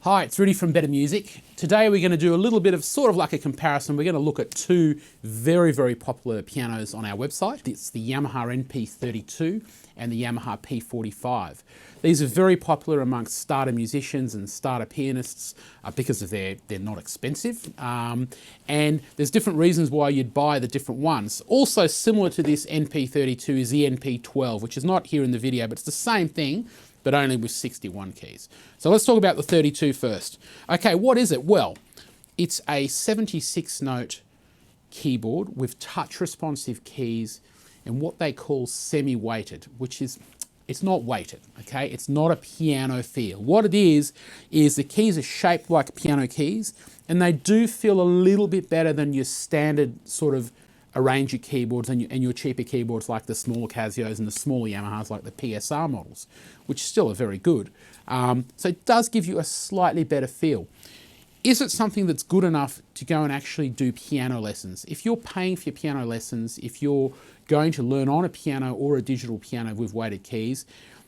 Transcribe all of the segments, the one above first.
Hi, it's Rudi from Better Music. Today we're going to do a little bit of sort of like a comparison. We're going to look at two very popular pianos on our website. It's the Yamaha NP-32 and the Yamaha P-45. These are very popular amongst starter musicians and starter pianists because of they're not expensive. And there's different reasons why you'd buy the different ones. Also similar to this NP-32 is the NP-12, which is not here in the video, but it's the same thing, but only with 61 keys. So let's talk about the 32 first. Okay, what is it? Well, it's a 76 note keyboard with touch responsive keys and what they call semi-weighted, which is, it's not weighted, okay? It's not a piano feel. What it is the keys are shaped like piano keys and they do feel a little bit better than your standard sort of arranger keyboards and your cheaper keyboards like the smaller Casios and the smaller Yamahas like the PSR models, which still are very good. So it does give you a slightly better feel. Is it something that's good enough to go and actually do piano lessons? If you're paying for your piano lessons, if you're going to learn on a piano or a digital piano with weighted keys,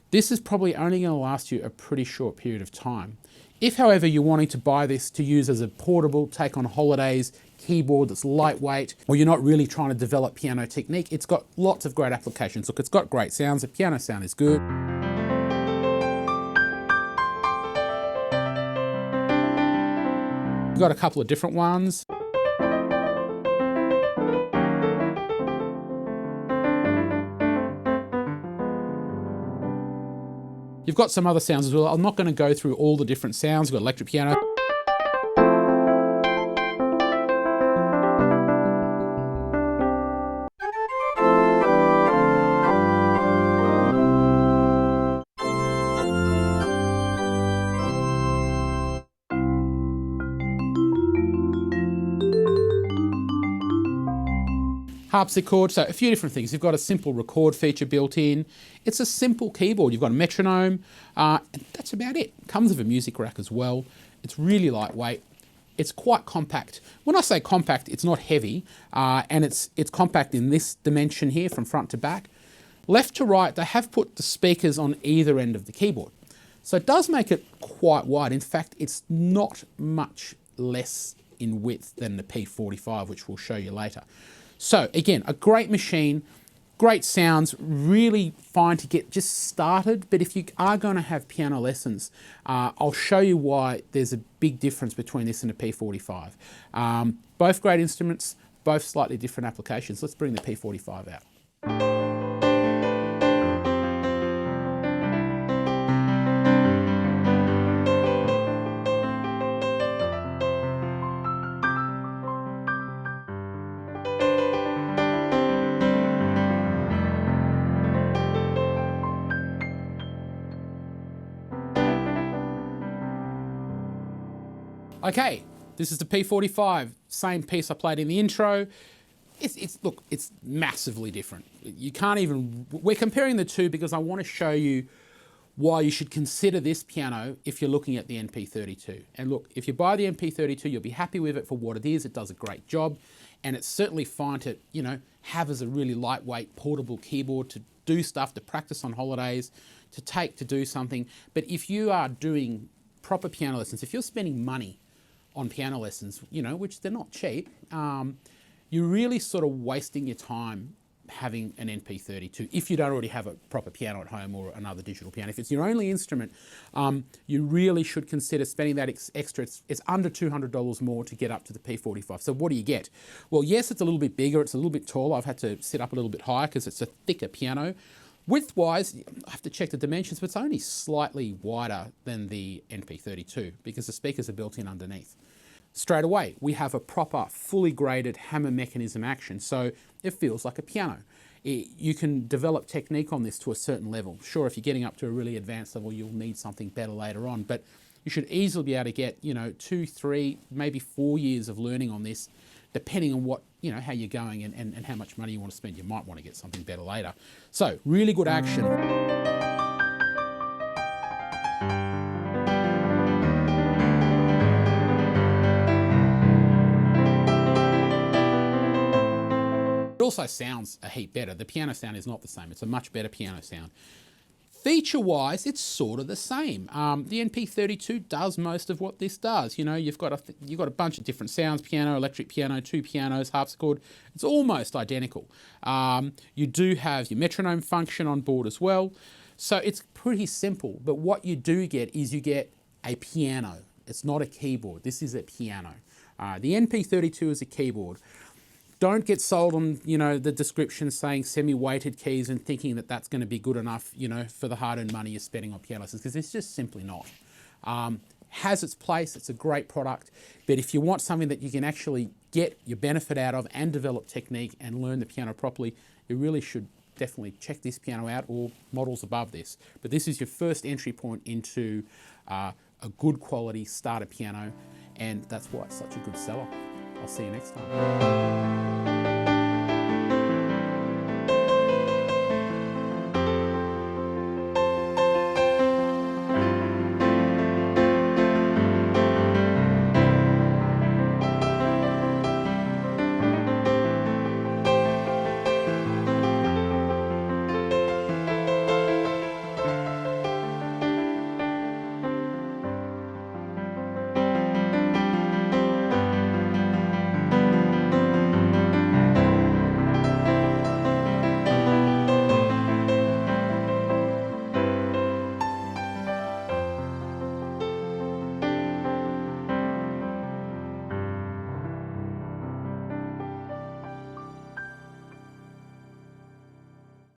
this is probably only going to last you a pretty short period of time. If, however, you're wanting to buy this to use as a portable, take on holidays, keyboard that's lightweight, or you're not really trying to develop piano technique, it's got lots of great applications. Look, it's got great sounds, the piano sound is good. We've got a couple of different ones. You've got some other sounds as well. I'm not going to go through all the different sounds. We've got electric piano. Harpsichord, so a few different things. You've got a simple record feature built in. It's a simple keyboard. You've got a metronome, and that's about it. Comes with a music rack as well. It's really lightweight. It's quite compact. When I say compact, it's not heavy, and it's compact in this dimension here from front to back. Left to right, they have put the speakers on either end of the keyboard. So it does make it quite wide. In fact, it's not much less in width than the P45, which we'll show you later. So again, a great machine, great sounds, really fine to get just started. But if you are going to have piano lessons, I'll show you why there's a big difference between this and a P45. Both great instruments, both slightly different applications. Let's bring the P45 out. Okay, this is the P45, same piece I played in the intro. Look, it's massively different. You can't even, we're comparing the two because I want to show you why you should consider this piano if you're looking at the NP-32. And look, if you buy the NP-32, you'll be happy with it for what it is. It does a great job, and it's certainly fine to, you know, have as a really lightweight portable keyboard to do stuff, to practice on holidays, to do something. But if you are doing proper piano lessons, if you're spending money on piano lessons, you know, which they're not cheap, you're really sort of wasting your time having an NP-32 if you don't already have a proper piano at home or another digital piano. If it's your only instrument, you really should consider spending that extra. It's under $200 more to get up to the P45. So what do you get? Well, yes, it's a little bit bigger, it's a little bit taller. I've had to sit up a little bit higher because it's a thicker piano. Width-wise, I have to check the dimensions, but it's only slightly wider than the NP-32 because the speakers are built in underneath. Straight away, we have a proper, fully graded hammer mechanism action, so it feels like a piano. You can develop technique on this to a certain level. Sure, if you're getting up to a really advanced level, you'll need something better later on, but you should easily be able to get, you know, 2, 3, maybe 4 years of learning on this, depending on what, you know, how you're going and how much money you want to spend. You might want to get something better later. So, really good action. It also sounds a heap better. The piano sound is not the same. It's a much better piano sound. Feature-wise, it's sort of the same. The NP-32 does most of what this does. You know, you've got a bunch of different sounds: piano, electric piano, two pianos, harpsichord. It's almost identical. You do have your metronome function on board as well. So it's pretty simple. But what you do get is you get a piano. It's not a keyboard. This is a piano. The NP-32 is a keyboard. Don't get sold on, you know, the description saying semi-weighted keys and thinking that that's going to be good enough, you know, for the hard-earned money you're spending on piano lessons, because it's just simply not. Has its place. It's a great product. But if you want something that you can actually get your benefit out of and develop technique and learn the piano properly, you really should definitely check this piano out, or models above this. But this is your first entry point into a good quality starter piano, and that's why it's such a good seller. I'll see you next time.